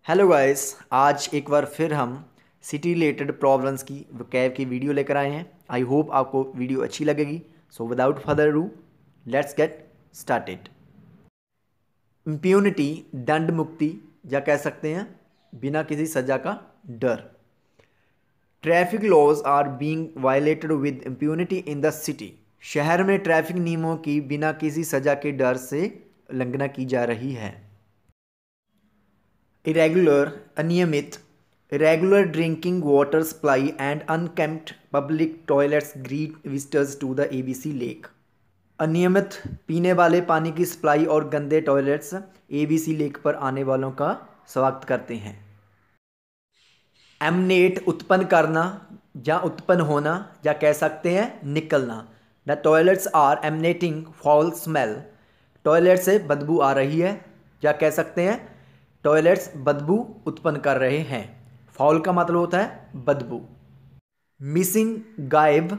Hello guys, आज एक बार फिर हम सिटी रिलेटेड प्रॉब्लम्स की वोकैब की वीडियो लेकर आए हैं। आई होप आपको वीडियो अच्छी लगेगी। So without further do let's get started. Impunity, दंड मुक्ति, या कह सकते हैं बिना किसी सज़ा का डर। Traffic laws are being violated with impunity in the city. शहर में ट्रैफिक नियमों की बिना किसी सज़ा के डर से उल्लंघना की जा रही है। इरेगुलर, अनियमित, irregular drinking water supply and unkempt public toilets greet visitors to the ABC lake। अनियमित पीने वाले पानी की सप्लाई और गंदे टॉयलेट्स ABC लेक पर आने वालों का स्वागत करते हैं। एमनेट, उत्पन्न करना या उत्पन्न होना, या कह सकते हैं निकलना। The toilets are emanating foul smell. Toilet से बदबू आ रही है, या कह सकते हैं टॉयलेट्स बदबू उत्पन्न कर रहे हैं। फाउल का मतलब होता है बदबू। मिसिंग, गायब।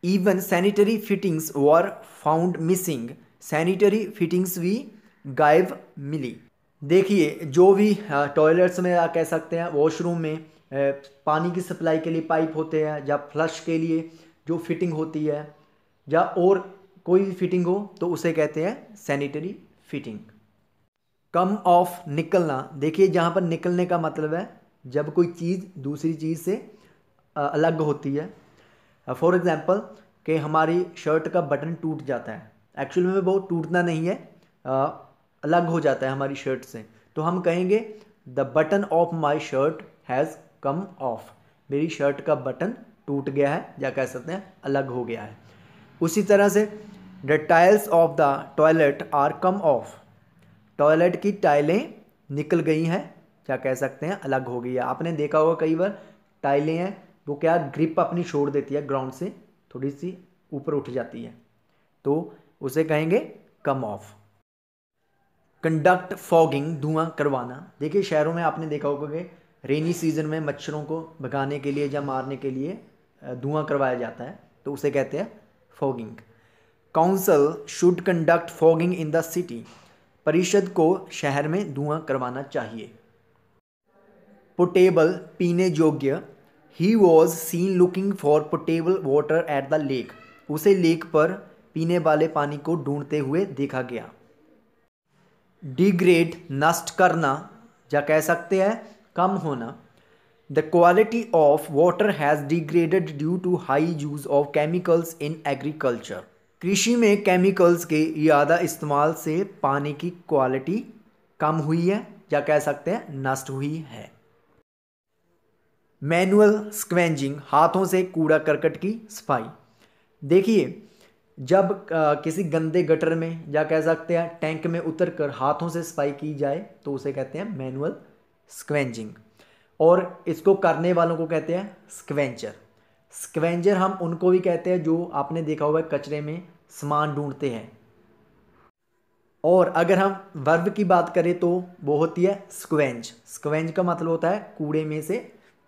Even sanitary fittings were found missing. Sanitary fittings भी गायब मिली। देखिए, जो भी टॉयलेट्स में या कह सकते हैं वॉशरूम में पानी की सप्लाई के लिए पाइप होते हैं, या फ्लश के लिए जो फिटिंग होती है, या और कोई भी फिटिंग हो तो उसे कहते हैं सैनिटरी फिटिंग। कम ऑफ, निकलना। देखिए, जहाँ पर निकलने का मतलब है जब कोई चीज़ दूसरी चीज़ से अलग होती है। फॉर एग्जांपल कि हमारी शर्ट का बटन टूट जाता है, एक्चुअल में वो टूटना नहीं है, अलग हो जाता है हमारी शर्ट से, तो हम कहेंगे the button of my shirt has come of. मेरी शर्ट का बटन टूट गया है, या कह सकते हैं अलग हो गया है। उसी तरह से the tiles of the toilet are come off. Toilet की टाइलें निकल गई हैं, क्या कह सकते हैं अलग हो गई है। आपने देखा होगा कई बार टाइलें हैं वो क्या ग्रिप अपनी छोड़ देती है, ग्राउंड से थोड़ी सी ऊपर उठ जाती है, तो उसे कहेंगे कम ऑफ। कंडक्ट फॉगिंग, धुआं करवाना। देखिए, शहरों में आपने देखा होगा कि रेनी सीजन में मच्छरों को भगाने के लिए या मारने के लिए धुआं करवाया जाता है, तो उसे कहते हैं fogging. Council should conduct fogging in the city. परिषद को शहर में धुआं करवाना चाहिए। पोटेबल, पीने योग्य। He was seen looking for potable water at the lake. उसे लेक पर पीने वाले पानी को ढूंढते हुए देखा गया। डिग्रेड, नष्ट करना, या कह सकते हैं कम होना। The quality of water has degraded due to high use of chemicals in agriculture. कृषि में केमिकल्स के ज़्यादा इस्तेमाल से पानी की क्वालिटी कम हुई है, या कह सकते हैं नष्ट हुई है। मैनुअल स्क्वेंजिंग, हाथों से कूड़ा करकट की सफाई। देखिए, जब किसी गंदे गटर में, या कह सकते हैं टैंक में उतरकर हाथों से सफाई की जाए तो उसे कहते हैं मैनुअल स्क्वेंजिंग, और इसको करने वालों को कहते हैं स्क्वेंचर। स्क्वेंजर हम उनको भी कहते हैं जो आपने देखा होगा कचरे में सामान ढूंढते हैं। और अगर हम वर्ब की बात करें तो वो होती है स्क्वेंज। स्क्वेंज का मतलब होता है कूड़े में से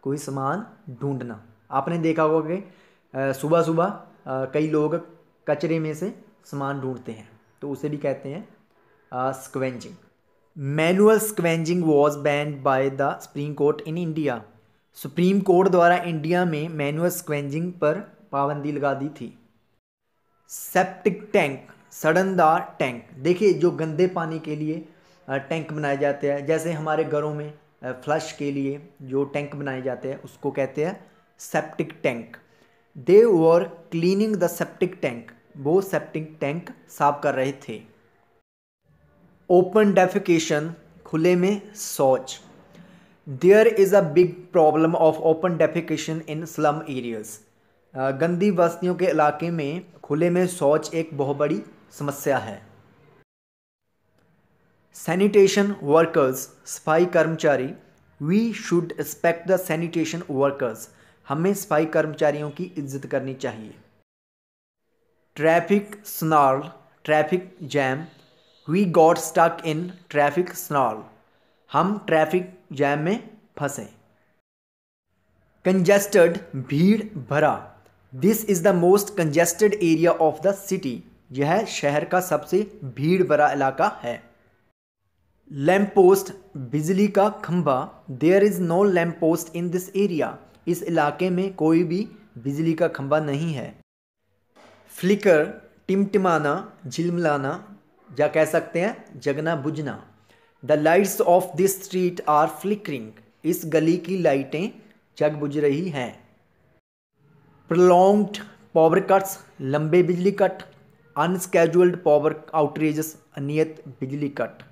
कोई सामान ढूंढना। आपने देखा होगा कि सुबह सुबह कई लोग कचरे में से सामान ढूंढते हैं, तो उसे भी कहते हैं scavenging. Manual scavenging was banned by the supreme court in India. Supreme court द्वारा इंडिया में मैनुअल स्क्वेंजिंग पर पाबंदी लगा दी थी। सेप्टिक टैंक, सड़नदार टैंक। देखिए, जो गंदे पानी के लिए टैंक बनाए जाते हैं, जैसे हमारे घरों में फ्लश के लिए जो टैंक बनाए जाते हैं उसको कहते हैं septic tank. They were cleaning the septic tank. वो सेप्टिक टैंक साफ कर रहे थे। ओपन डेफिकेशन, खुले में शौच। There is a big problem of open defecation in slum areas. गंदी बस्तियों के इलाके में खुले में शौच एक बहुत बड़ी समस्या है। सैनिटेशन वर्कर्स, सफाई कर्मचारी। We should respect the sanitation workers. हमें सफाई कर्मचारियों की इज्जत करनी चाहिए। Traffic snarl, traffic jam. We got stuck in traffic snarl. हम ट्रैफिक जैम में फंसे। कंजेस्टेड, भीड़ भरा। This is the most congested area of the city. यह शहर का सबसे भीड़ भरा इलाका है। लैम्प पोस्ट बिजली का खंभा, there is no lamp post in this area, इस इलाके में कोई भी बिजली का खंभा नहीं है। फ्लिकर टिमटिमाना, झिलमिलाना, या कह सकते हैं जगना बुझना। The lights of this street are flickering, इस गली की लाइटें जग बुझ रही हैं। प्रोलॉन्ग्ड पावर कट्स, लंबे बिजली कट। अनस्केड्यूल्ड पावर आउटरेजेस, अनियत बिजली कट।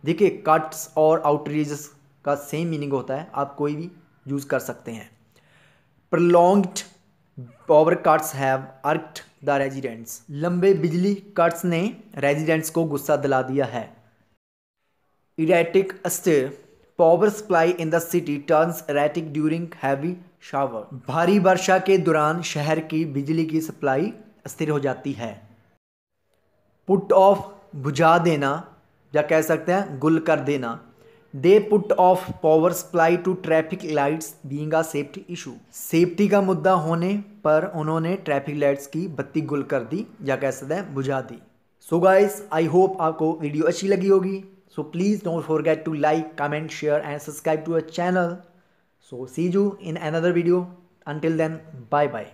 देखिए कट्स और आउटरेजेस का सेम मीनिंग होता है, आप कोई भी यूज़ कर सकते हैं। Prolonged power cuts have irked the residents, लंबे बिजली कट्स ने रेजिडेंट्स को गुस्सा दिला दिया है। Erratic astir, power supply in the city turns erratic during heavy shower, भारी वर्षा के दौरान शहर की बिजली की सप्लाई अस्थिर हो जाती है। पुट ऑफ बुझा देना, या कह सकते हैं गुल कर देना। They put off power supply to traffic lights being a safety issue, safety का मुद्दा होने पर उन्होंने ट्रैफिक लाइट्स की बत्ती गुल कर दी, या कह सकते हैं बुझा दी। सो गाइस, आई होप आपको वीडियो अच्छी लगी होगी। So please don't forget to like, comment, share and subscribe to our channel. So see you in another video. Until then, bye bye.